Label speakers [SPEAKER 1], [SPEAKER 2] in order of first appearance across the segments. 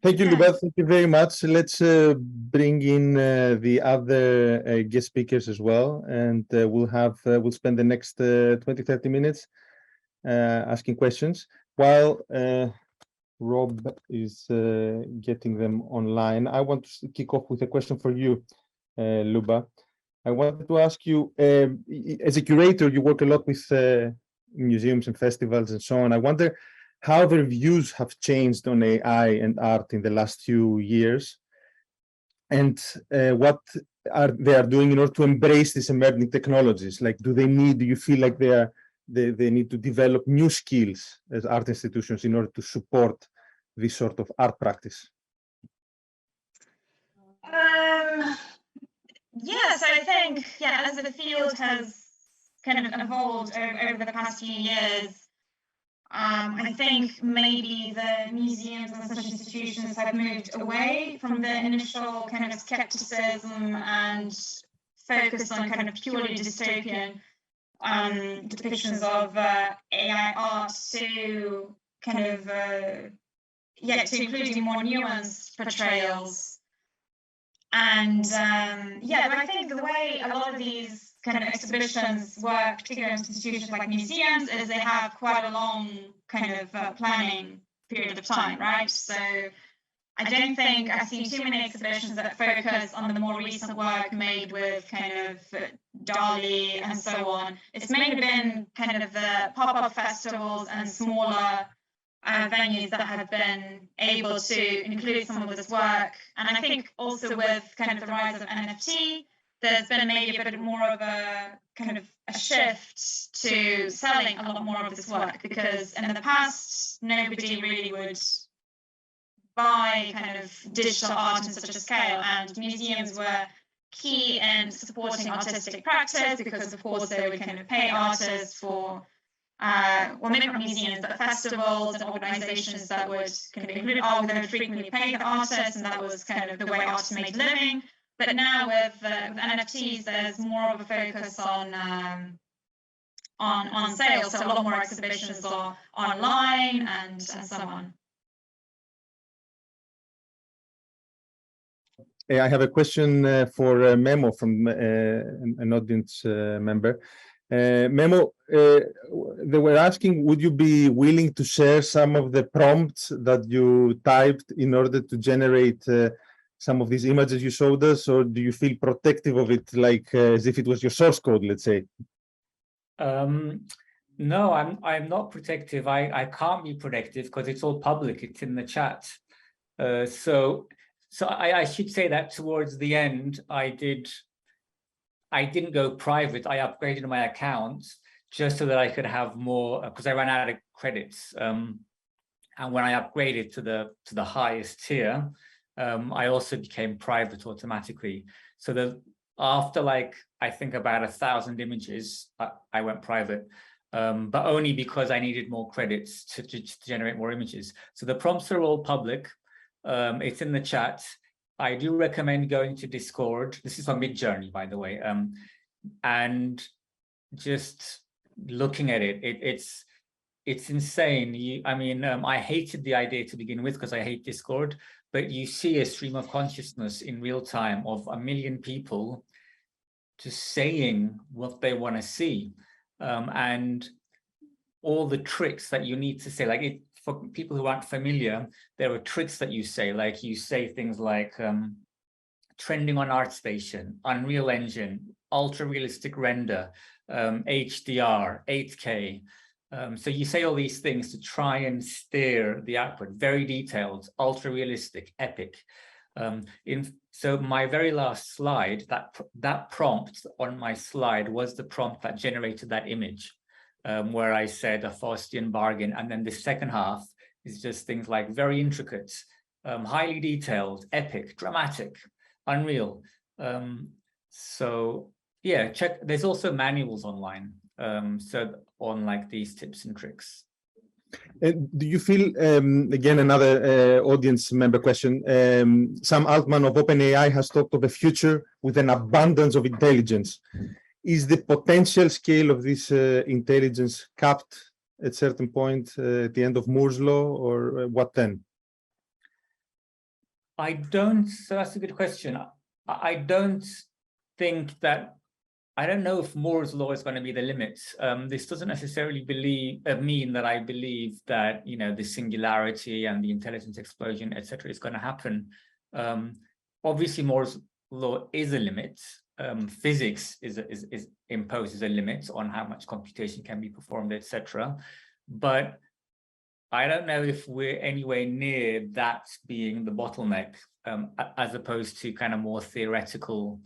[SPEAKER 1] Thank you,
[SPEAKER 2] Yeah.
[SPEAKER 1] Luba. Thank you very much. Let's bring in the other guest speakers as well, and we'll spend the next 20, 30 minutes asking questions while Rob is getting them online. I want to kick off with a question for you, Luba. I wanted to ask you, as a curator, you work a lot with museums and festivals and so on. I wonder how their views have changed on AI and art in the last few years, and what they are doing in order to embrace these emerging technologies. Like, do you feel like they need to develop new skills as art institutions in order to support this sort of art practice?
[SPEAKER 2] Yes, I think, as the field has kind of evolved over the past few years, I think maybe the museums and such institutions have moved away from the initial kind of skepticism and focus on kind of purely dystopian depictions of AI art to kind of, to including more nuanced portrayals. And but I think the way a lot of these kind of exhibitions work, particularly in institutions like museums, is they have quite a long kind of planning period of time, right? So I don't think I've seen too many exhibitions that focus on the more recent work made with kind of DALL-E and so on. It's mainly been kind of the pop-up festivals and smaller venues that have been able to include some of this work. And I think also with kind of the rise of NFT, there's been maybe a bit more of a kind of a shift to selling a lot more of this work, because in the past, nobody really would buy kind of digital art in such a scale, and museums were key in supporting artistic practice because, of course, they would kind of pay artists for maybe not museums, but festivals and organizations that would kind of include art, they would frequently pay the artists, and that was kind of the way artists made a living. But now with NFTs, there's more of a focus on sales, so a lot more exhibitions are online and so on.
[SPEAKER 1] I have a question for Memo from an audience member. Memo, they were asking, would you be willing to share some of the prompts that you typed in order to generate some of these images you showed us, or do you feel protective of it, like as if it was your source code, let's say?
[SPEAKER 3] No, I'm not protective. I can't be protective because it's all public. It's in the chat. So I should say that towards the end, I didn't go private. I upgraded my account just so that I could have more, because I ran out of credits. And when I upgraded to the highest tier, I also became private automatically. So that after I think about 1,000 images, I went private, but only because I needed more credits to generate more images. So the prompts are all public. It's in the chat. I do recommend going to Discord. This is on Midjourney, by the way, and just looking at it. It's insane. I hated the idea to begin with because I hate Discord, but you see a stream of consciousness in real time of 1 million people just saying what they want to see, and all the tricks that you need to say, for people who aren't familiar, there are tricks that you say, you say things like trending on ArtStation, Unreal Engine, ultra realistic render, HDR, 8K. So you say all these things to try and steer the output, very detailed, ultra realistic, epic. So my very last slide, that prompt on my slide was the prompt that generated that image. Where I said a Faustian bargain, and then the second half is just things like very intricate, highly detailed, epic, dramatic, unreal. So yeah, check. There's also manuals online, so on these tips and tricks.
[SPEAKER 1] Do you feel, again, another audience member question, Sam Altman of OpenAI has talked of a future with an abundance of intelligence. Is the potential scale of this intelligence capped at a certain point at the end of Moore's law, or what then?
[SPEAKER 3] I don't, so that's a good question. I don't think that, I don't know if Moore's law is going to be the limit. This doesn't necessarily mean that I believe that, you know, the singularity and the intelligence explosion, etc., is going to happen. Obviously, Moore's law is a limit. Physics imposes a limit on how much computation can be performed, etc. But I don't know if we're anywhere near that being the bottleneck, as opposed to kind of more theoretical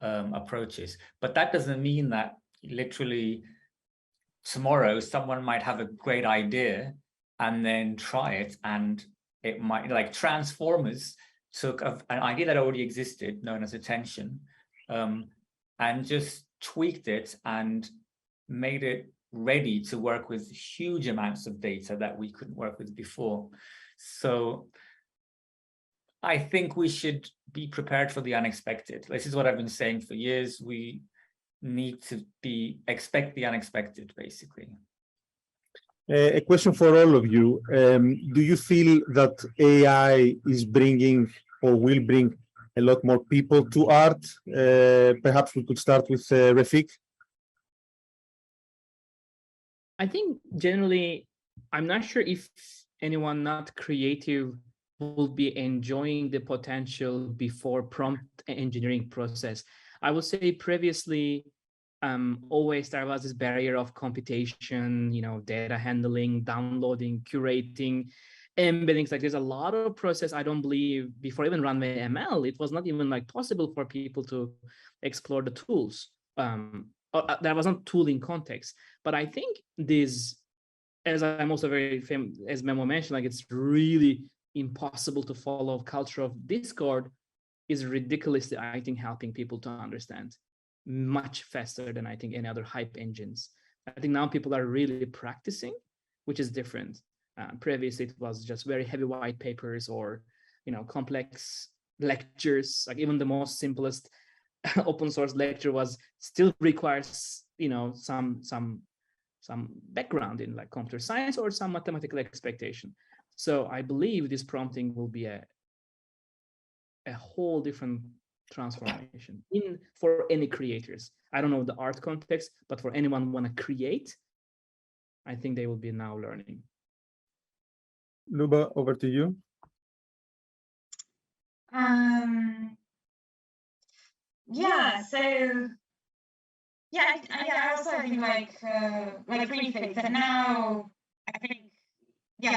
[SPEAKER 3] approaches. But that doesn't mean that literally tomorrow someone might have a great idea and then try it, and it might, like Transformers took an idea that already existed, known as attention, and just tweaked it and made it ready to work with huge amounts of data that we couldn't work with before. So I think we should be prepared for the unexpected. This is what I've been saying for years. We need to expect the unexpected, basically.
[SPEAKER 1] A question for all of you. Do you feel that AI is bringing or will bring a lot more people to art? Perhaps we could start with Refik.
[SPEAKER 4] I think generally, I'm not sure if anyone not creative will be enjoying the potential before prompt engineering process. I would say previously, always there was this barrier of computation, you know, data handling, downloading, curating, embeddings. Like there's a lot of process. I don't believe before even runway ML, it was not even like possible for people to explore the tools. There was not tooling context. But I think this, as I'm also very famous, as Memo mentioned, like it's really impossible to follow culture of Discord is ridiculously, I think, helping people to understand much faster than I think any other hype engines. I think now people are really practicing, which is different. Previously, it was just very heavy white papers or, you know, complex lectures. Like even the most simplest open source lecture was still requires, you know, some background in like computer science or some mathematical expectation. So I believe this prompting will be a whole different transformation for any creators. I don't know the art context, but for anyone who want to create, I think they will be now learning.
[SPEAKER 1] Luba, over to you.
[SPEAKER 2] Yeah, so I also think like Refik, that now I think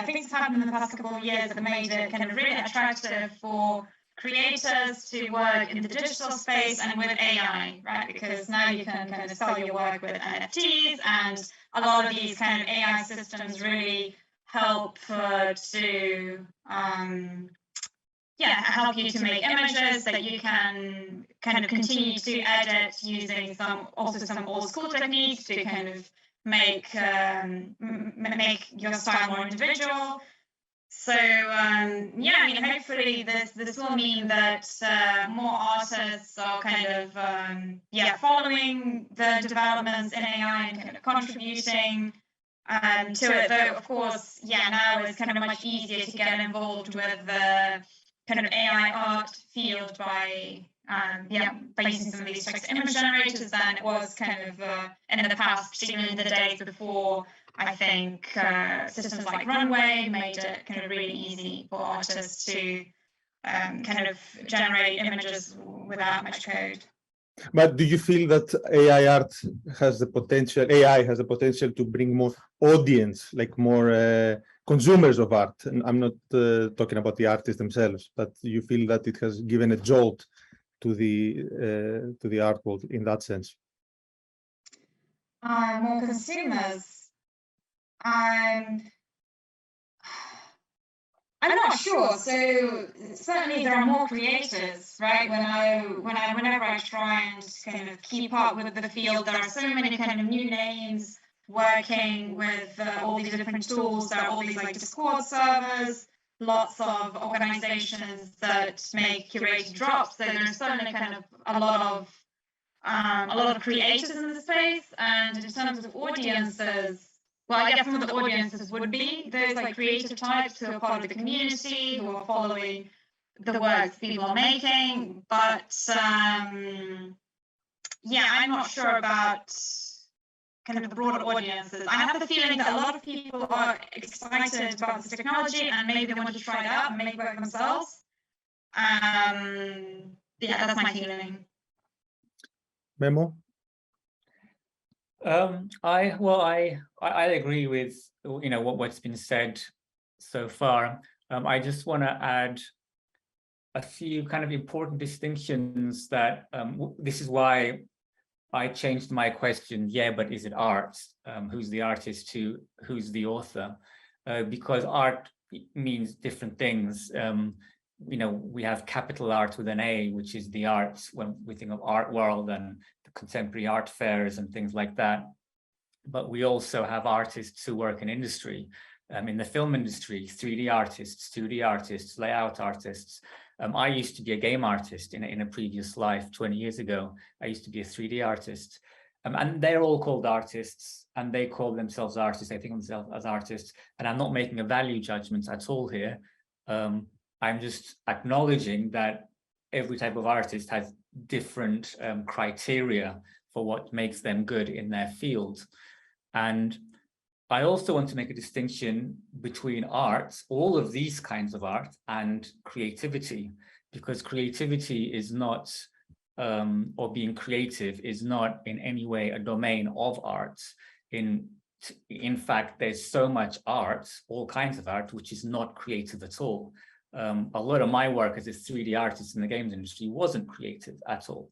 [SPEAKER 2] things have happened in the past couple of years that made it kind of really attractive for creators to work in the digital space and with AI, right? Because now you can kind of sell your work with NFTs, and a lot of these kind of AI systems really help to help you to make images that you can kind of continue to edit using some old school techniques to kind of make your style more individual. So hopefully this will mean that more artists are kind of following the developments in AI and kind of contributing to it. Though of course, now it's kind of much easier to get involved with the kind of AI art field by using some of these text image generators than it was kind of in the past, particularly in the days before. I think systems like Runway made it kind of really easy for artists to kind of generate images without much code.
[SPEAKER 1] But do you feel that AI has the potential to bring more audience, like more consumers of art? And I'm not talking about the artists themselves, but do you feel that it has given a jolt to the art world in that sense?
[SPEAKER 2] More consumers. I'm not sure. So certainly there are more creators, right? Whenever I try and kind of keep up with the field, there are so many kind of new names working with all these different tools. There are all these like Discord servers, lots of organizations that make curated drops. So there's certainly kind of a lot of creators in the space. And in terms of audiences, well, I guess some of the audiences would be those like creative types who are part of the community, who are following the works people are making, but yeah, I'm not sure about kind of the broader audiences. I have the feeling that a lot of people are excited about this technology and maybe they want to try it out and make work themselves. Yeah, that's my feeling.
[SPEAKER 1] Memo?
[SPEAKER 3] I agree with what's been said so far. I just want to add a few kind of important distinctions that this is why I changed my question. Yeah, but is it art? Who's the artist? Who's the author? Because art means different things. We have capital art with an A, which is the arts when we think of art world and the contemporary art fairs and things like that. But we also have artists who work in industry, in the film industry, 3D artists, 2D artists, layout artists. I used to be a game artist in a previous life 20 years ago. I used to be a 3D artist. And they're all called artists, and they call themselves artists. They think of themselves as artists. And I'm not making a value judgment at all here. I'm just acknowledging that every type of artist has different criteria for what makes them good in their field. And I also want to make a distinction between art, all of these kinds of art, and creativity, because creativity is not, or being creative is not in any way a domain of art. In fact, there's so much art, all kinds of art, which is not creative at all. A lot of my work as a 3D artist in the games industry wasn't creative at all.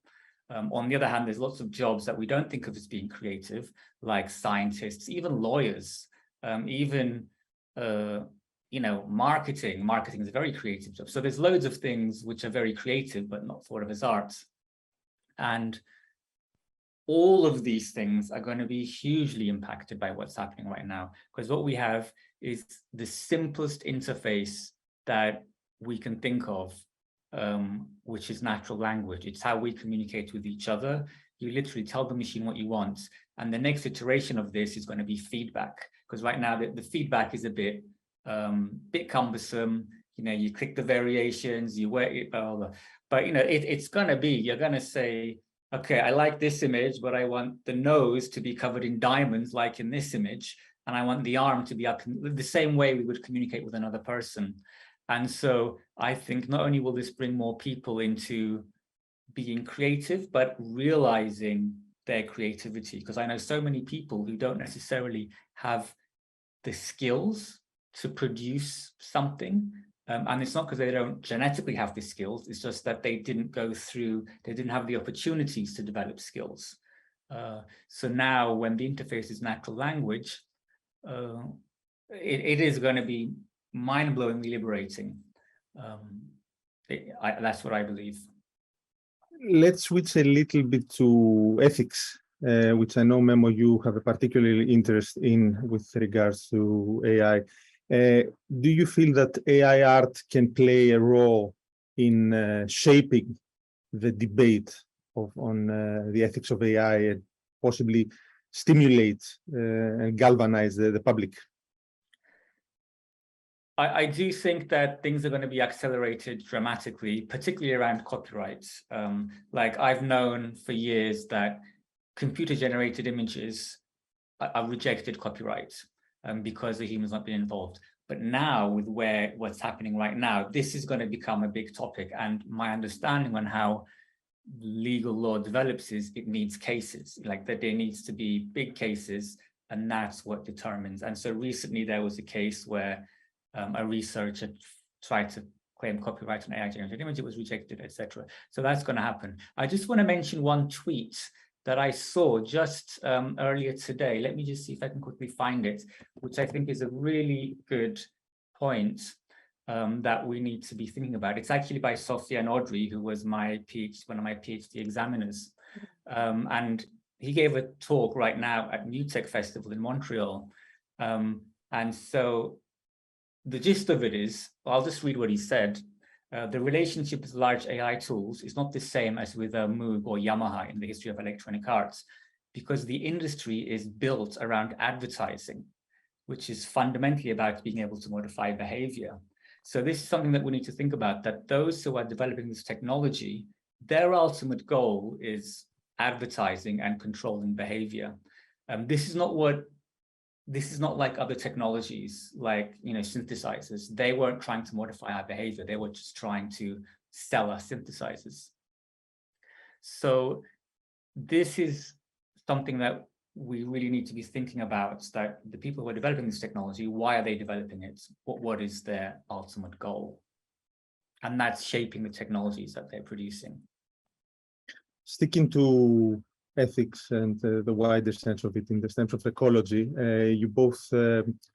[SPEAKER 3] On the other hand, there's lots of jobs that we don't think of as being creative, like scientists, even lawyers, even marketing. Marketing is a very creative job. So there's loads of things which are very creative, but not thought of as art. And all of these things are going to be hugely impacted by what's happening right now, because what we have is the simplest interface that we can think of, which is natural language. It's how we communicate with each other. You literally tell the machine what you want, and the next iteration of this is going to be feedback, because right now the feedback is a bit cumbersome. You click the variations, you wear it, but it's going to be, you're going to say, okay, I like this image, but I want the nose to be covered in diamonds like in this image, and I want the arm to be up the same way we would communicate with another person. And so I think not only will this bring more people into being creative, but realizing their creativity, because I know so many people who don't necessarily have the skills to produce something. And it's not because they don't genetically have the skills, it's just that they didn't have the opportunities to develop skills. So now when the interface is natural language, it is going to be mind-blowingly liberating. That's what I believe.
[SPEAKER 1] Let's switch a little bit to ethics, which I know, Memo, you have a particular interest in with regards to AI. Do you feel that AI art can play a role in shaping the debate on the ethics of AI and possibly stimulate and galvanize the public?
[SPEAKER 3] I do think that things are going to be accelerated dramatically, particularly around copyright. Like I've known for years that computer-generated images are rejected copyright because the humans not being involved. But now with what's happening right now, this is going to become a big topic. And my understanding on how legal law develops is it needs cases, like that there needs to be big cases, and that's what determines. And so recently there was a case where a researcher tried to claim copyright on AI-generated image, it was rejected, etc. So that's going to happen. I just want to mention one tweet that I saw just earlier today. Let me just see if I can quickly find it, which I think is a really good point that we need to be thinking about. It's actually by Sofiane Audrey, who was one of my PhD examiners. And he gave a talk right now at New Tech Festival in Montreal. And so the gist of it is, I'll just read what he said. The relationship with large AI tools is not the same as with a Moog or Yamaha in the history of electronic arts, because the industry is built around advertising, which is fundamentally about being able to modify behavior. So this is something that we need to think about, that those who are developing this technology, their ultimate goal is advertising and controlling behavior. This is not like other technologies, like, you know, synthesizers. They weren't trying to modify our behavior. They were just trying to sell us synthesizers. So this is something that we really need to be thinking about, that the people who are developing this technology, why are they developing it? What is their ultimate goal? And that's shaping the technologies that they're producing.
[SPEAKER 1] Sticking to ethics and the wider sense of it, in the sense of ecology, you both,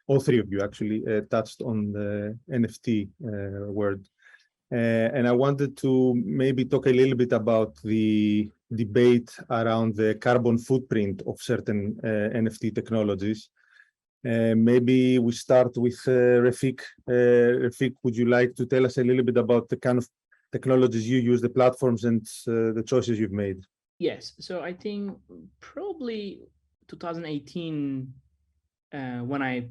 [SPEAKER 1] all three of you actually, touched on the NFT word. And I wanted to maybe talk a little bit about the debate around the carbon footprint of certain NFT technologies. Maybe we start with Refik. Refik, would you like to tell us a little bit about the kind of technologies you use, the platforms, and the choices you've made?
[SPEAKER 4] Yes, so I think probably 2018, when I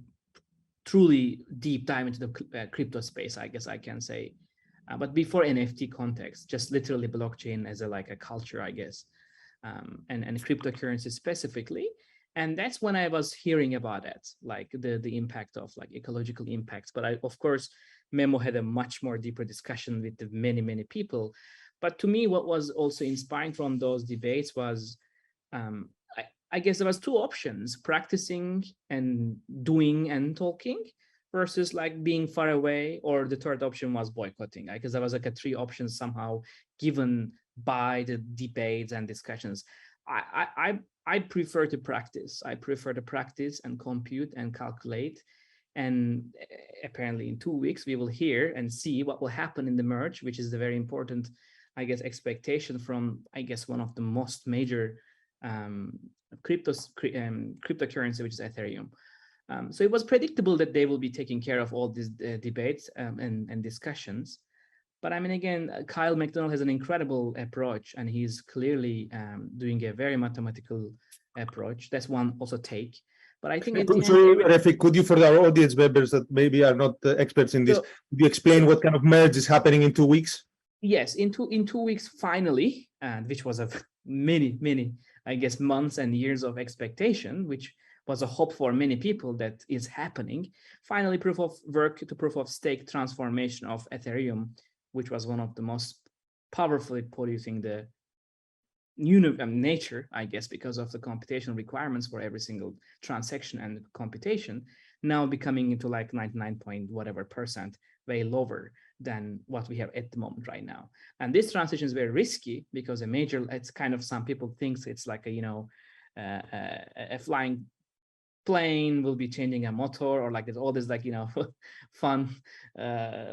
[SPEAKER 4] truly deep dive into the crypto space, I guess I can say. But before NFT context, just literally blockchain as a culture, I guess, and cryptocurrency specifically. And that's when I was hearing about it, like the impact of like ecological impacts. But of course, Memo had a much more deeper discussion with many people. But to me, what was also inspiring from those debates was, I guess there was two options: practicing and doing and talking, versus like being far away, or the third option was boycotting. Because there was like three options somehow given by the debates and discussions. I prefer to practice. I prefer to practice and compute and calculate. And apparently in 2 weeks, we will hear and see what will happen in the merge, which is the very important, I guess, expectation from, I guess, one of the most major cryptocurrency, which is Ethereum. So it was predictable that they will be taking care of all these debates and discussions. But I mean, again, Kyle McDonald has an incredible approach, and he's clearly doing a very mathematical approach. That's one also take. But I think
[SPEAKER 1] Refik, could you, for our audience members that maybe are not experts in this, could you explain what kind of merge is happening in 2 weeks?
[SPEAKER 4] Yes, in 2 weeks, finally, which was of many, I guess, months and years of expectation, which was a hope for many people that is happening. Finally, proof of work to proof of stake transformation of Ethereum, which was one of the most powerfully producing the nature, I guess, because of the computational requirements for every single transaction and computation, now becoming into like 99 point whatever percent, way lower than what we have at the moment right now. And this transition is very risky because it's kind of, some people think it's like a flying plane will be changing a motor, or like there's all this like, fun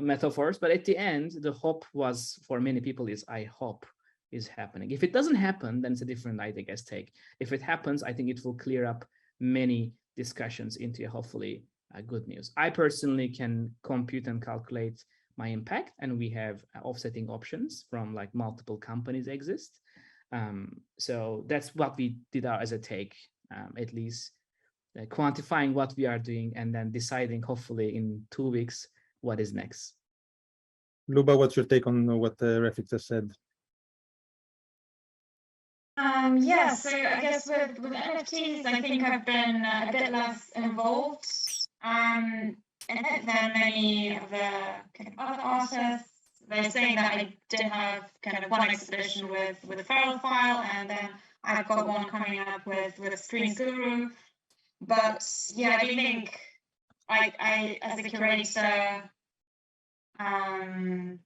[SPEAKER 4] metaphors. But at the end, the hope was for many people is, I hope is happening. If it doesn't happen, then it's a different, I guess, take. If it happens, I think it will clear up many discussions into hopefully good news. I personally can compute and calculate my impact, and we have offsetting options from like multiple companies exist. So that's what we did as a take, at least quantifying what we are doing and then deciding hopefully in 2 weeks what is next.
[SPEAKER 1] Luba, what's your take on what Refik just said?
[SPEAKER 2] Yeah, so I guess with NFTs, I think I've been a bit less involved in it than many of the kind of other artists. They're saying that I did have kind of one exhibition with Feral File, and then I've got one coming up with Screen Guru. But yeah, I do think I as a curator, I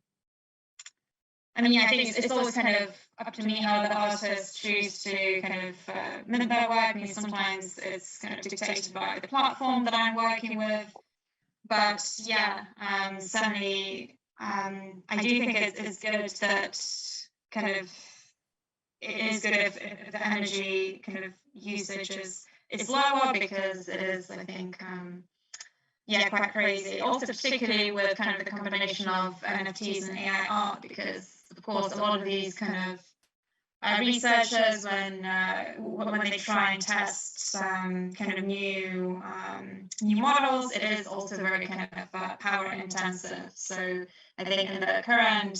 [SPEAKER 2] mean, yeah, I think it's always kind of up to me how the artists choose to kind of mimic their work. I mean, sometimes it's kind of dictated by the platform that I'm working with. But yeah, certainly, I do think it's good that kind of, it is good if the energy kind of usage is lower, because it is, I think, yeah, quite crazy. Also, particularly with kind of the combination of NFTs and AI art, because of course a lot of these kind of researchers when they try and test kind of new models, it is also very kind of power intensive. So I think in the current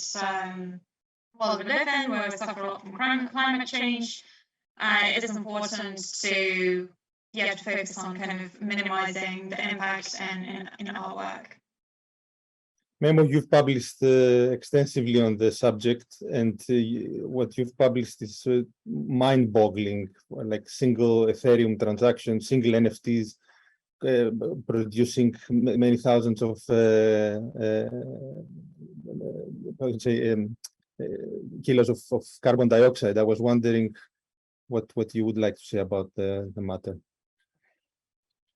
[SPEAKER 2] world we live in, where we suffer a lot from climate change, it is important to focus on kind of minimizing the impact in our work.
[SPEAKER 1] Memo, you've published extensively on the subject, and what you've published is mind-boggling, like single Ethereum transaction, single NFTs, producing many thousands of kilos of carbon dioxide. I was wondering what you would like to say about the matter.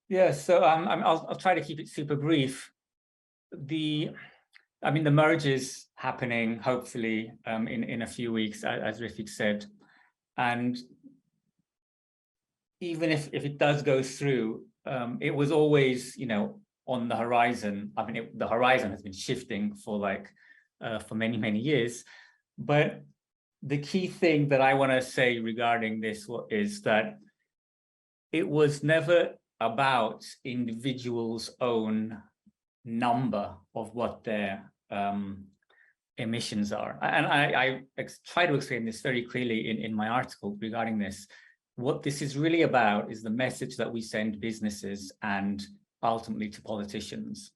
[SPEAKER 3] Yeah, so I'll try to keep it super brief. The merge is happening hopefully in a few weeks, as Rafik said, and even if it does go through, it was always, on the horizon. The horizon has been shifting for many years, but the key thing that I want to say regarding this is that it was never about individuals' own number of what their emissions are. And I try to explain this very clearly in my article regarding this. What this is really about is the message that we send businesses and ultimately to politicians.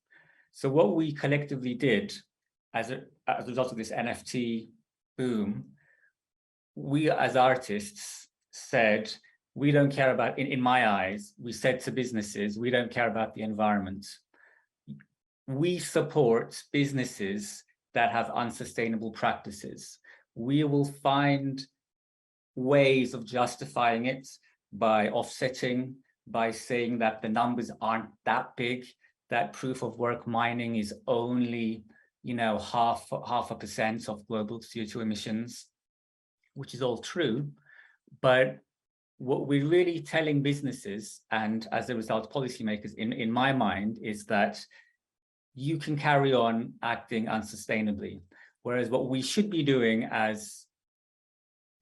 [SPEAKER 3] So what we collectively did as a result of this NFT boom, we as artists said, we don't care about, in my eyes, we said to businesses, we don't care about the environment. We support businesses that have unsustainable practices. We will find ways of justifying it by offsetting, by saying that the numbers aren't that big, that proof of work mining is only, half a percent of global CO2 emissions, which is all true. But what we're really telling businesses, and as a result, policymakers, in my mind, is that you can carry on acting unsustainably. Whereas what we should be doing as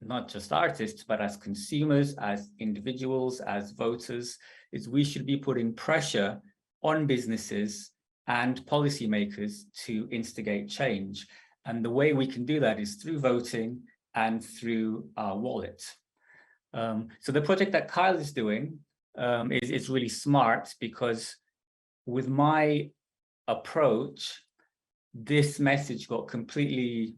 [SPEAKER 3] not just artists, but as consumers, as individuals, as voters, is we should be putting pressure on businesses and policymakers to instigate change. And the way we can do that is through voting and through our wallet. So the project that Kyle is doing is really smart, because with my approach, this message got completely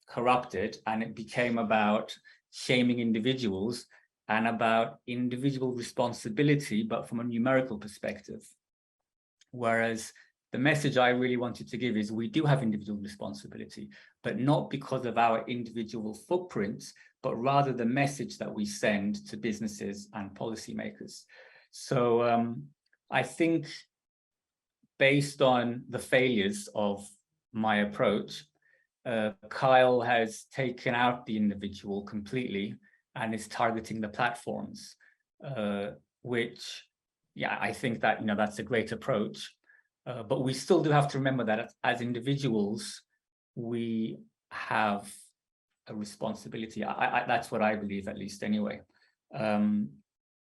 [SPEAKER 3] corrupted and it became about shaming individuals and about individual responsibility, but from a numerical perspective. Whereas the message I really wanted to give is we do have individual responsibility, but not because of our individual footprints, but rather the message that we send to businesses and policymakers. So I think based on the failures of my approach, Kyle has taken out the individual completely and is targeting the platforms, which, I think that, that's a great approach. But we still do have to remember that as individuals, we have a responsibility. That's what I believe, at least anyway.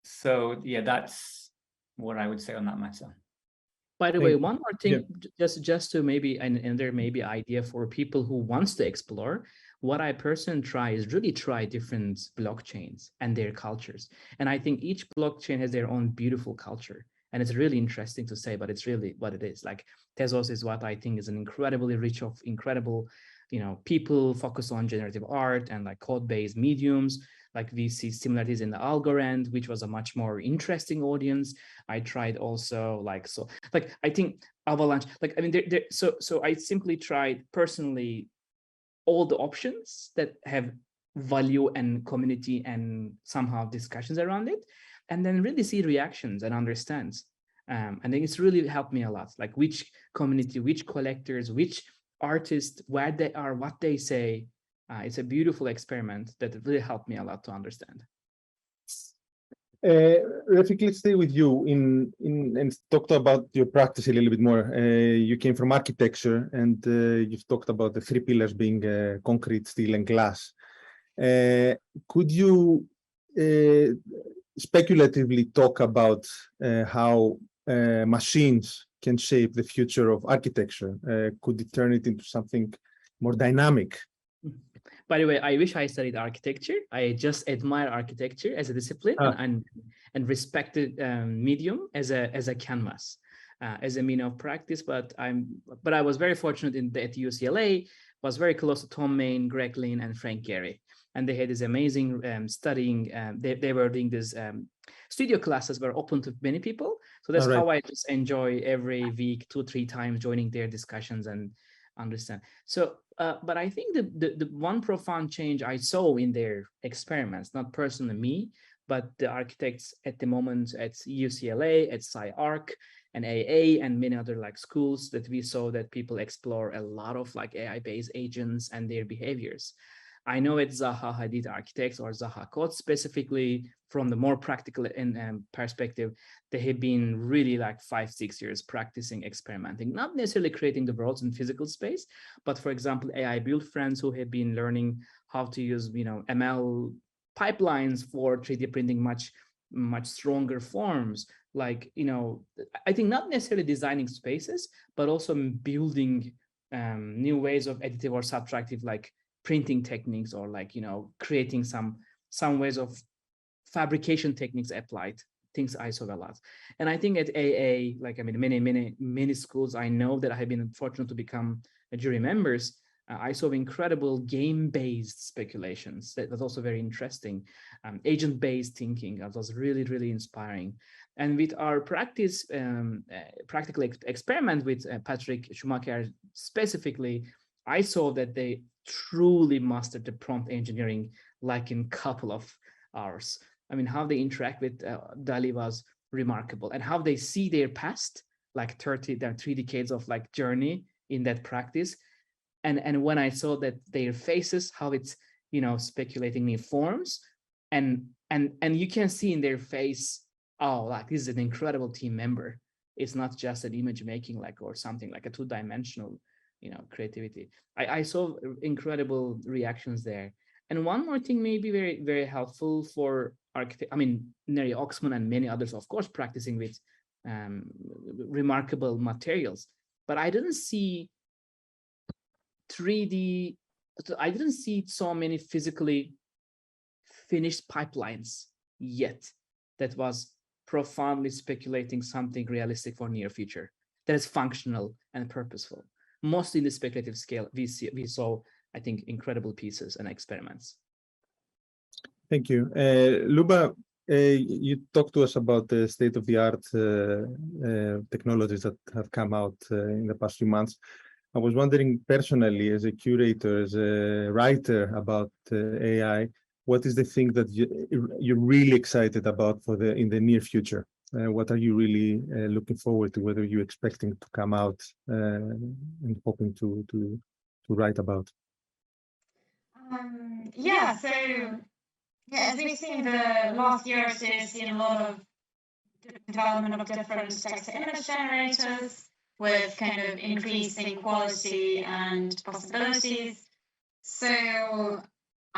[SPEAKER 3] So yeah, that's what I would say on that matter.
[SPEAKER 4] By the way, one more thing, just to maybe, and there may be idea for people who wants to explore. What I personally try is really try different blockchains and their cultures. And I think each blockchain has their own beautiful culture. And it's really interesting to say, but it's really what it is. Like Tezos is what I think is an incredibly rich of incredible, people focus on generative art and like code-based mediums. Like we see similarities in the Algorand, which was a much more interesting audience. I tried also I think Avalanche, so I simply tried personally all the options that have value and community and somehow discussions around it, and then really see reactions and understands. I think it's really helped me a lot, like which community, which collectors, which artists, where they are, what they say. It's a beautiful experiment that really helped me a lot to understand.
[SPEAKER 1] Rafik, let's stay with you and talk about your practice a little bit more. You came from architecture, and you've talked about the three pillars being concrete, steel, and glass. Could you speculatively talk about how machines can shape the future of architecture? Could it turn it into something more dynamic?
[SPEAKER 4] By the way, I wish I studied architecture. I just admire architecture as a discipline and respect the medium as a canvas, as a mean of practice. But I was very fortunate at UCLA. Was very close to Tom Main, Greg Lynn, and Frank Gehry, and they had this amazing studying. They were doing this studio classes were open to many people. So that's how I just enjoy every week 2-3 times joining their discussions and understand. So, but I think the one profound change I saw in their experiments, not personally me, but the architects at the moment at UCLA, at SciArc, and AA, and many other like schools, that we saw that people explore a lot of like AI-based agents and their behaviors. I know at Zaha Hadid Architects or Zaha Code specifically, from the more practical perspective, they have been really like 5-6 years practicing experimenting, not necessarily creating the worlds in physical space, but for example, AI build friends who have been learning how to use, ML pipelines for 3D printing much stronger forms. Like, I think not necessarily designing spaces, but also building new ways of additive or subtractive, like printing techniques, or like, creating some ways of fabrication techniques applied, things I saw a lot. And I think at AA, like, many schools I know that I have been fortunate to become a jury members, I saw incredible game-based speculations. That was also very interesting. Agent-based thinking, that was really, really inspiring. And with our practical experiment with Patrick Schumacher specifically, I saw that they truly mastered the prompt engineering like in a couple of hours. I mean, how they interact with DALL-E was remarkable, and how they see their past, like 3 decades of like journey in that practice. And when I saw that their faces, how it's, speculating new forms, and you can see in their face, oh, like this is an incredible team member. It's not just an image making, like, or something like a 2-dimensional, creativity. I saw incredible reactions there. And one more thing may be very, very helpful for architect. Neri Oxman and many others, of course, practicing with remarkable materials. But I didn't see 3D. I didn't see so many physically finished pipelines yet that was profoundly speculating something realistic for near future that is functional and purposeful. Mostly in the speculative scale, we saw, I think, incredible pieces and experiments.
[SPEAKER 1] Thank you. Luba, you talked to us about the state-of-the-art technologies that have come out in the past few months. I was wondering personally, as a curator, as a writer about AI, what is the thing that you're really excited about in the near future? What are you really looking forward to? What are you expecting to come out and hoping to write about?
[SPEAKER 2] As we've seen the last year or so, seen a lot of development of different text-to-image generators with kind of increasing quality and possibilities. So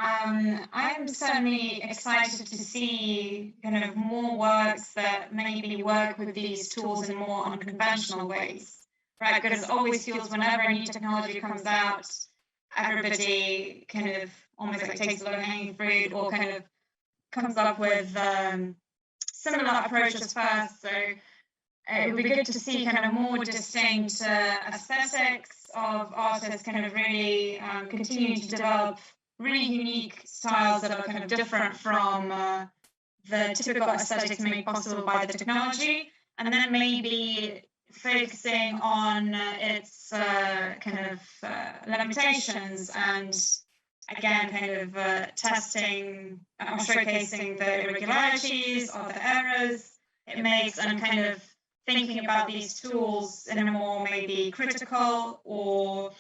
[SPEAKER 2] I'm certainly excited to see kind of more works that maybe work with these tools in more unconventional ways, right? Because it always feels whenever a new technology comes out, everybody kind of almost like takes the low-hanging fruit or kind of comes up with similar approaches first. So it would be good to see kind of more distinct aesthetics of artists kind of really continuing to develop really unique styles that are kind of different from the typical aesthetics made possible by the technology, and then maybe focusing on its kind of limitations, and again kind of testing or showcasing the irregularities or the errors it makes, and kind of thinking about these tools in a more maybe critical or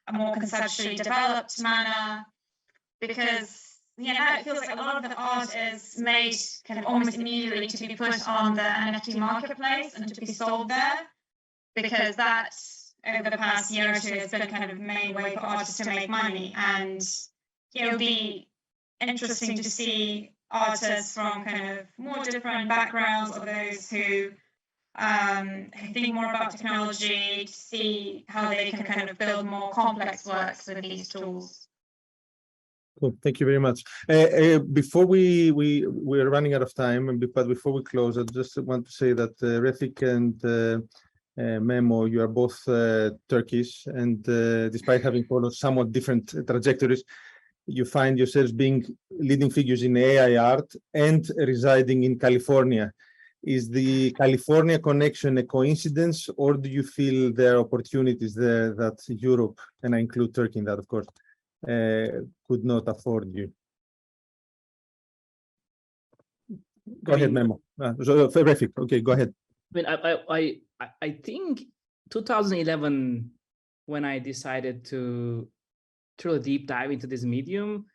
[SPEAKER 2] a more conceptually developed manner. Because it feels like a lot of the art is made kind of almost immediately to be put on the NFT marketplace and to be sold there, because that over the past year or two has been kind of the main way for artists to make money. And it would be interesting to see artists from kind of more different backgrounds, or those who think more about technology, to see how they can kind of build more complex works with these tools.
[SPEAKER 1] Cool. Thank you very much. Before we're running out of time, but before we close, I just want to say that Refik and Memo, you are both Turkish, and despite having followed somewhat different trajectories, you find yourselves being leading figures in AI art and residing in California. Is the California connection a coincidence, or do you feel there are opportunities there that Europe, and I include Turkey in that, of course, could not afford you? Go ahead, Memo. Refik, okay, go ahead.
[SPEAKER 4] I think 2011, when I decided to throw a deep dive into this medium,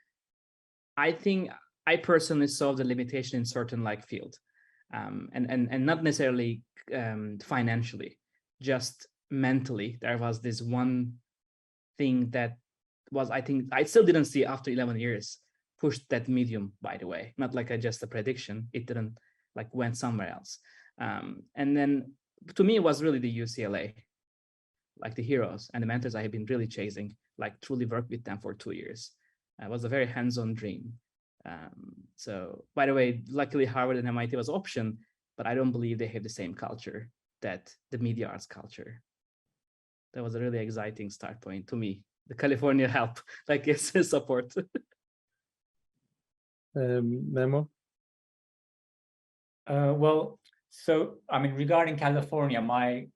[SPEAKER 4] I think I personally saw the limitation in certain like field, and not necessarily financially, just mentally. There was this one thing that was, I think I still didn't see after 11 years, pushed that medium, by the way, not like just a prediction. It didn't like went somewhere else. And then to me, it was really the UCLA, like the heroes and the mentors I have been really chasing, like truly worked with them for 2 years. It was a very hands-on dream. So by the way, luckily Harvard and MIT was option, but I don't believe they have the same culture that the media arts culture. That was a really exciting start point to me. The California help, like it's support.
[SPEAKER 1] Memo?
[SPEAKER 3] Well, so I mean, regarding California, my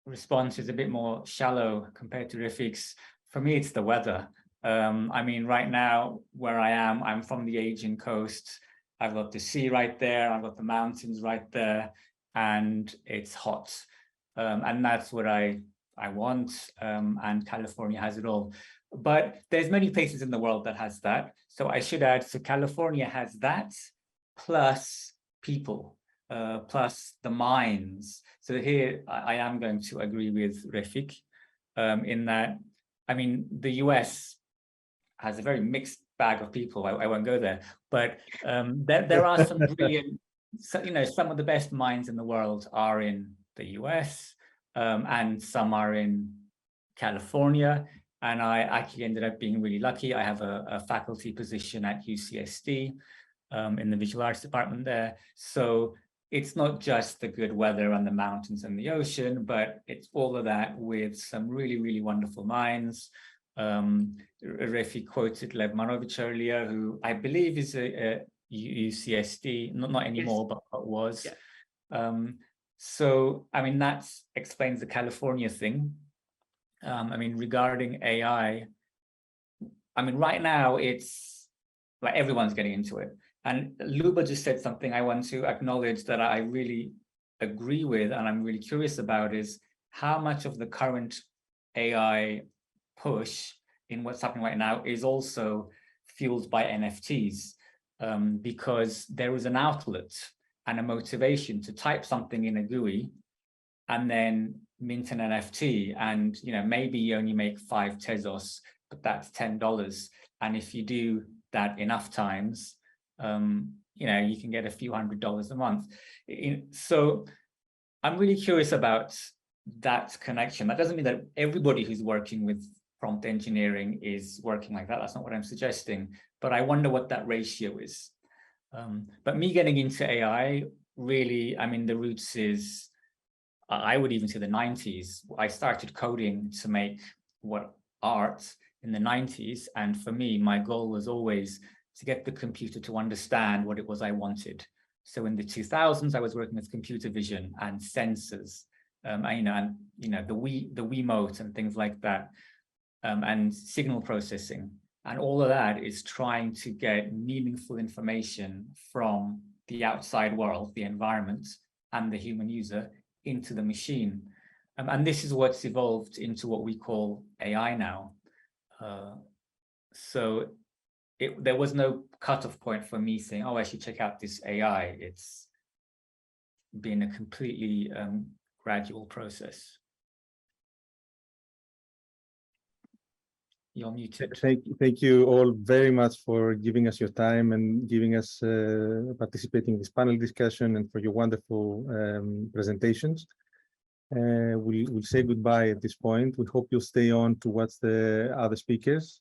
[SPEAKER 3] response is a bit more shallow compared to Refik's. For me, it's the weather. I mean, right now where I am, I'm from the Aegean coast. I've got the sea right there. I've got the mountains right there, and it's hot. And that's what I want. And California has it all. But there's many places in the world that has that. So I should add, so California has that, plus people, plus the minds. So here I am going to agree with Refik in that, I mean, the US has a very mixed bag of people. I won't go there, but there are some brilliant, you know, some of the best minds in the world are in the US, and some are in California. And I actually ended up being really lucky. I have a faculty position at UCSD in the visual arts department there. So it's not just the good weather and the mountains and the ocean, but it's all of that with some really, really wonderful minds. Refik quoted Lev Marovich earlier, who I believe is a UCSD, not anymore, yes, but was. Yeah. So, I mean, that explains the California thing. I mean, regarding AI, I mean, right now it's like everyone's getting into it. And Luba just said something I want to acknowledge that I really agree with, and I'm really curious about, is how much of the current AI push in what's happening right now is also fueled by NFTs, because there is an outlet and a motivation to type something in a GUI and then mint an NFT, and you know, maybe you only make 5 Tezos, but that's $10. And if you do that enough times, you know, you can get a few $100s a month. So I'm really curious about that connection. That doesn't mean that everybody who's working with prompt engineering is working like that. That's not what I'm suggesting, but I wonder what that ratio is. But me getting into AI, really, I mean, the roots is, I would even say the 90s. I started coding to make art in the 90s. And for me, my goal was always to get the computer to understand what it was I wanted. So in the 2000s, I was working with computer vision and sensors, the Wiimote and things like that, and signal processing. And all of that is trying to get meaningful information from the outside world, the environment, and the human user into the machine. And this is what's evolved into what we call AI now. So there was no cutoff point for me saying, oh, I should check out this AI. It's been a completely gradual process. You're muted.
[SPEAKER 1] Thank you all very much for giving us your time and giving us participating in this panel discussion and for your wonderful presentations. We'll say goodbye at this point. We hope you'll stay on to watch the other speakers.